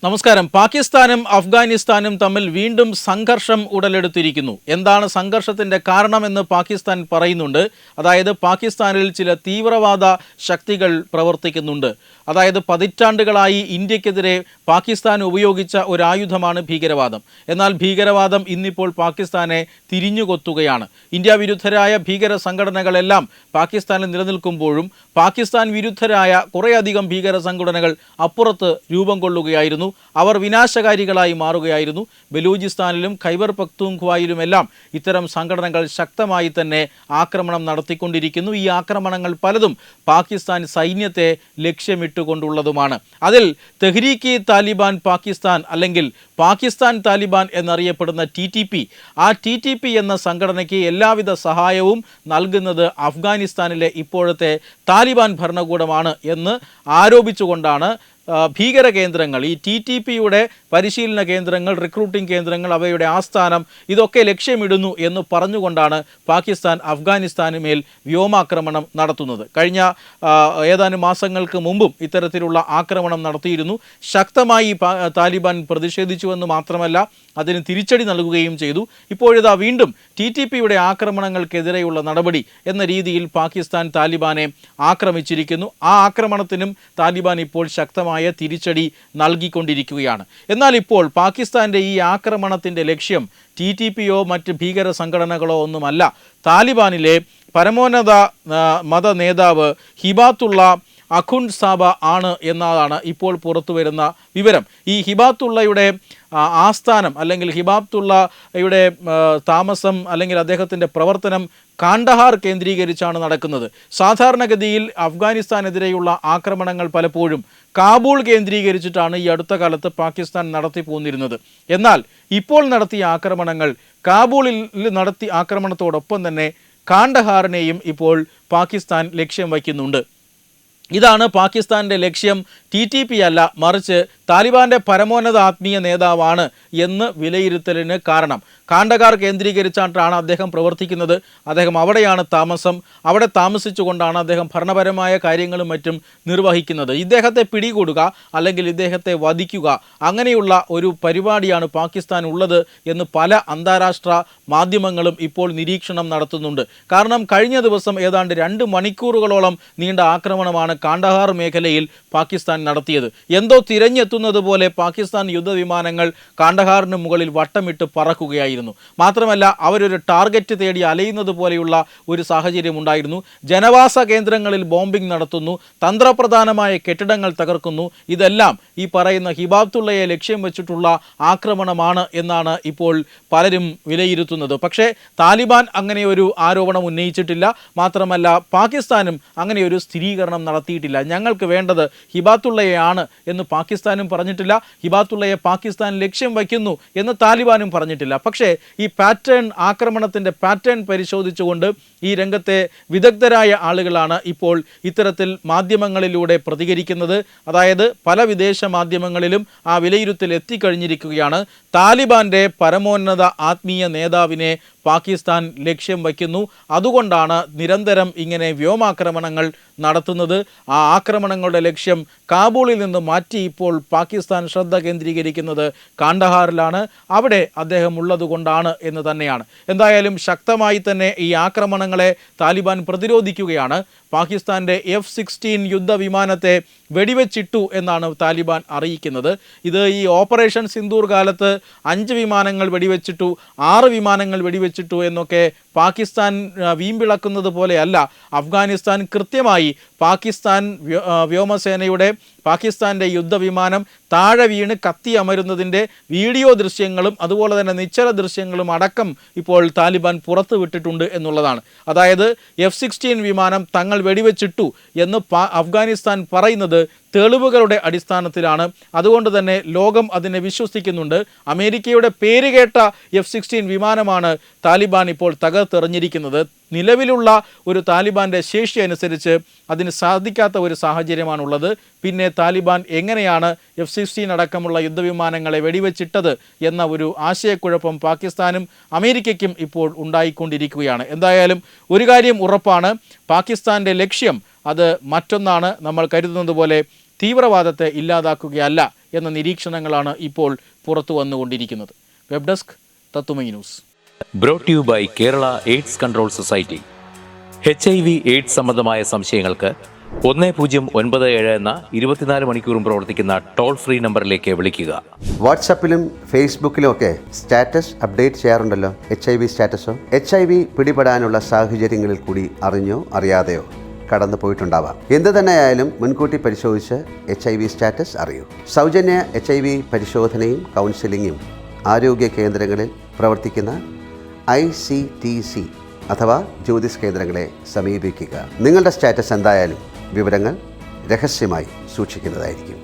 നമസ്കാരം. പാകിസ്ഥാനും അഫ്ഗാനിസ്ഥാനും തമ്മിൽ വീണ്ടും സംഘർഷം ഉടലെടുത്തിരിക്കുന്നു. എന്താണ് സംഘർഷത്തിന്റെ കാരണമെന്ന് പാകിസ്ഥാൻ പറയുന്നുണ്ട്. അതായത് പാകിസ്ഥാനിൽ ചില തീവ്രവാദ ശക്തികൾ പ്രവർത്തിക്കുന്നുണ്ട്. അതായത് പതിറ്റാണ്ടുകളായി ഇന്ത്യക്കെതിരെ പാകിസ്ഥാൻ ഉപയോഗിച്ച ഒരു ആയുധമാണ് ഭീകരവാദം. എന്നാൽ ഭീകരവാദം ഇന്നിപ്പോൾ പാകിസ്ഥാനെ തിരിഞ്ഞുകൊത്തുകയാണ്. ഇന്ത്യ വിരുദ്ധരായ ഭീകര സംഘടനകളെല്ലാം പാകിസ്ഥാനിൽ നിലനിൽക്കുമ്പോഴും പാകിസ്ഥാൻ വിരുദ്ധരായ കുറേയധികം ഭീകര സംഘടനകൾ അപ്പുറത്ത് രൂപം കൊള്ളുകയായിരുന്നു. അവർ വിനാശകാരികളായി മാറുകയായിരുന്നു. ബലൂചിസ്ഥാനിലും ഖൈബർ പഖ്തൂൺഖ്വയിലുമെല്ലാം ഇത്തരം സംഘടനകൾ ശക്തമായി തന്നെ ആക്രമണം നടത്തിക്കൊണ്ടിരിക്കുന്നു. ഈ ആക്രമണങ്ങൾ പലതും പാകിസ്ഥാൻ സൈന്യത്തെ ലക്ഷ്യമിട്ടുകൊണ്ടുള്ളതുമാണ്. അതിൽ തെഹ്രീക്ക് താലിബാൻ പാകിസ്ഥാൻ അല്ലെങ്കിൽ പാകിസ്ഥാൻ താലിബാൻ എന്നറിയപ്പെടുന്ന TTP, ആ TTP എന്ന സംഘടനയ്ക്ക് എല്ലാവിധ സഹായവും നൽകുന്നത് അഫ്ഗാനിസ്ഥാനിലെ ഇപ്പോഴത്തെ താലിബാൻ ഭരണകൂടമാണ് എന്ന് ആരോപിച്ചുകൊണ്ടാണ് ഭീകര കേന്ദ്രങ്ങൾ, ഈ TTPയുടെ പരിശീലന കേന്ദ്രങ്ങൾ, റിക്രൂട്ടിംഗ് കേന്ദ്രങ്ങൾ, അവയുടെ ആസ്ഥാനം ഇതൊക്കെ ലക്ഷ്യമിടുന്നു എന്ന് പറഞ്ഞുകൊണ്ടാണ് പാകിസ്ഥാൻ അഫ്ഗാനിസ്ഥാന് മേൽ വ്യോമാക്രമണം നടത്തുന്നത്. കഴിഞ്ഞ ഏതാനും മാസങ്ങൾക്ക് മുമ്പും ഇത്തരത്തിലുള്ള ആക്രമണം നടത്തിയിരുന്നു. ശക്തമായി താലിബാൻ പ്രതിഷേധിച്ചുവെന്ന് മാത്രമല്ല, അതിന് തിരിച്ചടി നൽകുകയും ചെയ്തു. ഇപ്പോഴിതാ വീണ്ടും TTPയുടെ ആക്രമണങ്ങൾക്കെതിരെയുള്ള നടപടി എന്ന രീതിയിൽ പാകിസ്ഥാൻ താലിബാനെ ആക്രമിച്ചിരിക്കുന്നു. ആ ആക്രമണത്തിനും താലിബാൻ ഇപ്പോൾ ശക്തമായ തിരിച്ചടി നൽകിക്കൊണ്ടിരിക്കുകയാണ്. എന്നാൽ ഇപ്പോൾ പാകിസ്ഥാന്റെ ഈ ആക്രമണത്തിൻ്റെ ലക്ഷ്യം TTPയോ മറ്റ് ഭീകര സംഘടനകളോ ഒന്നുമല്ല. താലിബാനിലെ പരമോന്നത മത നേതാവ് ഹിബാത്തുള്ള അഖുൻസാബ ആണ് എന്നതാണ് ഇപ്പോൾ പുറത്തു വരുന്ന വിവരം. ഈ ഹിബാത്തുള്ളയുടെ ആസ്ഥാനം അല്ലെങ്കിൽ ഹിബാത്തുള്ളയുടെ താമസം അല്ലെങ്കിൽ അദ്ദേഹത്തിൻ്റെ പ്രവർത്തനം കാണ്ഡഹാർ കേന്ദ്രീകരിച്ചാണ് നടക്കുന്നത്. സാധാരണഗതിയിൽ അഫ്ഗാനിസ്ഥാനെതിരെയുള്ള ആക്രമണങ്ങൾ പലപ്പോഴും കാബൂൾ കേന്ദ്രീകരിച്ചിട്ടാണ് ഈ അടുത്ത കാലത്ത് പാകിസ്ഥാൻ നടത്തി പോന്നിരുന്നത്. എന്നാൽ ഇപ്പോൾ നടത്തിയ ആക്രമണങ്ങൾ കാബൂളിൽ നടത്തിയ ആക്രമണത്തോടൊപ്പം തന്നെ കാണ്ഡഹാറിനെയും ഇപ്പോൾ പാകിസ്ഥാൻ ലക്ഷ്യം വയ്ക്കുന്നുണ്ട്. ഇതാണ് പാകിസ്ഥാൻ്റെ ലക്ഷ്യം. TTP അല്ല, മറിച്ച് താലിബാന്റെ പരമോന്നത ആത്മീയ നേതാവാണ് എന്ന് വിലയിരുത്തലിന് കാരണം. കാണ്ഡഹാർ കേന്ദ്രീകരിച്ചാണ് അദ്ദേഹം പ്രവർത്തിക്കുന്നത്. അദ്ദേഹം അവിടെയാണ് താമസം. അവിടെ താമസിച്ചുകൊണ്ടാണ് അദ്ദേഹം ഭരണപരമായ കാര്യങ്ങളും മറ്റും നിർവഹിക്കുന്നത്. ഇദ്ദേഹത്തെ പിടികൂടുക അല്ലെങ്കിൽ ഇദ്ദേഹത്തെ വധിക്കുക, അങ്ങനെയുള്ള ഒരു പരിപാടിയാണ് പാകിസ്ഥാൻ ഉള്ളത് എന്ന് പല അന്താരാഷ്ട്ര മാധ്യമങ്ങളും ഇപ്പോൾ നിരീക്ഷണം നടത്തുന്നുണ്ട്. കാരണം കഴിഞ്ഞ ദിവസം ഏതാണ്ട് 2 മണിക്കൂറുകളോളം നീണ്ട ആക്രമണമാണ് കാണ്ഡഹാർ മേഖലയിൽ പാകിസ്ഥാൻ നടത്തിയത്. എന്തോ തിരഞ്ഞെത്തുന്നത് പോലെ പാകിസ്ഥാൻ യുദ്ധവിമാനങ്ങൾ കാണ്ഡഹാറിന് മുകളിൽ വട്ടമിട്ട് പറക്കുകയായിരുന്നു. മാത്രമല്ല, അവരൊരു ടാർഗറ്റ് തേടി അലയുന്നത് പോലെയുള്ള ഒരു സാഹചര്യം ഉണ്ടായിരുന്നു. ജനവാസ കേന്ദ്രങ്ങളിൽ ബോംബിംഗ് നടത്തുന്നു, തന്ത്രപ്രധാനമായ കെട്ടിടങ്ങൾ തകർക്കുന്നു. ഇതെല്ലാം ഈ പറയുന്ന ഹിബാത്തുള്ളയെ ലക്ഷ്യം വെച്ചിട്ടുള്ള ആക്രമണമാണ് എന്നാണ് ഇപ്പോൾ പലരും വിലയിരുത്തുന്നത്. പക്ഷേ താലിബാൻ അങ്ങനെ ഒരു ആരോപണം ഉന്നയിച്ചിട്ടില്ല. മാത്രമല്ല, പാകിസ്ഥാനും അങ്ങനെ ഒരു സ്ഥിരീകരണം നടത്തിയിട്ടില്ല. ഞങ്ങൾക്ക് വേണ്ടത് ഹിബാത്തുള്ളയാണ് എന്ന് പാകിസ്ഥാനും പറഞ്ഞിട്ടില്ല. ഹിബാത്തുള്ളയെ പാകിസ്ഥാൻ ലക്ഷ്യം വയ്ക്കുന്നു എന്ന് താലിബാനും പറഞ്ഞിട്ടില്ല. പക്ഷേ ഈ ആക്രമണത്തിൻ്റെ പാറ്റേൺ പരിശോധിച്ചുകൊണ്ട് ഈ രംഗത്തെ വിദഗ്ധരായ ആളുകളാണ് ഇപ്പോൾ ഇത്തരത്തിൽ മാധ്യമങ്ങളിലൂടെ പ്രതികരിക്കുന്നത്. അതായത് പല വിദേശ മാധ്യമങ്ങളിലും ആ വിലയിരുത്തൽ എത്തിക്കഴിഞ്ഞിരിക്കുകയാണ്. താലിബാന്റെ പരമോന്നത ആത്മീയ നേതാവിനെ പാകിസ്ഥാൻ ലക്ഷ്യം വയ്ക്കുന്നു. അതുകൊണ്ടാണ് നിരന്തരം ഇങ്ങനെ വ്യോമാക്രമണങ്ങൾ നടത്തുന്നത്. ആ ആക്രമണങ്ങളുടെ ലക്ഷ്യം കാബൂളിൽ നിന്ന് മാറ്റി ഇപ്പോൾ പാകിസ്ഥാൻ ശ്രദ്ധ കേന്ദ്രീകരിക്കുന്നത് കാണ്ഡഹാറിലാണ്. അവിടെ അദ്ദേഹം ഉള്ളതുകൊണ്ടാണ് എന്ന് തന്നെയാണ്. എന്തായാലും ശക്തമായി തന്നെ ഈ ആക്രമണങ്ങളെ താലിബാൻ പ്രതിരോധിക്കുകയാണ്. പാകിസ്ഥാൻ്റെ F-16 യുദ്ധവിമാനത്തെ വെടിവെച്ചിട്ടു എന്നാണ് താലിബാൻ അറിയിക്കുന്നത്. ഇത് ഈ ഓപ്പറേഷൻ സിന്ദൂർ കാലത്ത് 5 വിമാനങ്ങൾ വെടിവെച്ചിട്ടു, 6 വിമാനങ്ങൾ വെടിവെച്ചിട്ടു എന്നൊക്കെ പാകിസ്ഥാൻ വീമ്പിളക്കുന്നത് പോലെയല്ല. അഫ്ഗാനിസ്ഥാൻ കൃത്യമായി പാകിസ്ഥാൻ വ്യോമസേനയുടെ പാകിസ്ഥാൻ്റെ യുദ്ധവിമാനം താഴെ വീണ് കത്തി അമരുന്നതിൻ്റെ വീഡിയോ ദൃശ്യങ്ങളും അതുപോലെ തന്നെ നിശ്ചല ദൃശ്യങ്ങളും അടക്കം ഇപ്പോൾ താലിബാൻ പുറത്തു വിട്ടിട്ടുണ്ട് എന്നുള്ളതാണ്. അതായത് F-16 വിമാനം തങ്ങൾ വെടിവെച്ചിട്ടു എന്ന് അഫ്ഗാനിസ്ഥാൻ പറയുന്നത് തെളിവുകളുടെ അടിസ്ഥാനത്തിലാണ്. അതുകൊണ്ട് തന്നെ ലോകം അതിനെ വിശ്വസിക്കുന്നുണ്ട്. അമേരിക്കയുടെ പേരുകേട്ട F-16 വിമാനമാണ് താലിബാൻ ഇപ്പോൾ തകർത്തെറിഞ്ഞിരിക്കുന്നത്. നിലവിലുള്ള ഒരു താലിബാൻ്റെ ശേഷി അനുസരിച്ച് അതിന് സാധിക്കാത്ത ഒരു സാഹചര്യമാണുള്ളത്. പിന്നെ താലിബാൻ എങ്ങനെയാണ് F-16 അടക്കമുള്ള യുദ്ധവിമാനങ്ങളെ വെടിവെച്ചിട്ടത് എന്ന ഒരു ആശയക്കുഴപ്പം പാകിസ്ഥാനും അമേരിക്കയ്ക്കും ഇപ്പോൾ ഉണ്ടായിക്കൊണ്ടിരിക്കുകയാണ്. എന്തായാലും ഒരു കാര്യം ഉറപ്പാണ്, പാകിസ്ഥാൻ്റെ ലക്ഷ്യം അത് മറ്റൊന്നാണ്. നമ്മൾ കരുതുന്നത് പോലെ തീവ്രവാദത്തെ ഇല്ലാതാക്കുകയല്ല എന്ന നിരീക്ഷണങ്ങളാണ് ഇപ്പോൾ പുറത്തു വന്നുകൊണ്ടിരിക്കുന്നത്. വെബ് ഡെസ്ക് തത്തുമൈ news. Brought you by Kerala AIDS control society. HIV AIDS സംബന്ധമായ സംശയങ്ങൾക്ക് 1097 എന്ന 24 മണിക്കൂറും പ്രവർത്തിക്കുന്ന ടോൾ ഫ്രീ നമ്പറിലേക്ക് വിളിക്കുക. വാട്സാപ്പിലും ഫേസ്ബുക്കിലും ഒക്കെ സ്റ്റാറ്റസ് അപ്ഡേറ്റ് ചെയ്യാറുണ്ടല്ലോ. HIV സ്റ്റാറ്റസോ HIV പിടിപെടാനുള്ള സാഹചര്യങ്ങളിൽ കൂടി അറിഞ്ഞോ അറിയാതെയോ കടന്നു പോയിട്ടുണ്ടാവാം. എന്ത് തന്നെയായാലും മുൻകൂട്ടി പരിശോധിച്ച് HIV സ്റ്റാറ്റസ് അറിയൂ. സൗജന്യ HIV പരിശോധനയും കൗൺസിലിങ്ങും ആരോഗ്യ കേന്ദ്രങ്ങളിൽ പ്രവർത്തിക്കുന്ന ICTC അഥവാ ജ്യോതിസ് കേന്ദ്രങ്ങളെ സമീപിക്കുക. നിങ്ങളുടെ സ്റ്റാറ്റസ് എന്തായാലും വിവരങ്ങൾ രഹസ്യമായി സൂക്ഷിക്കുന്നതായിരിക്കും.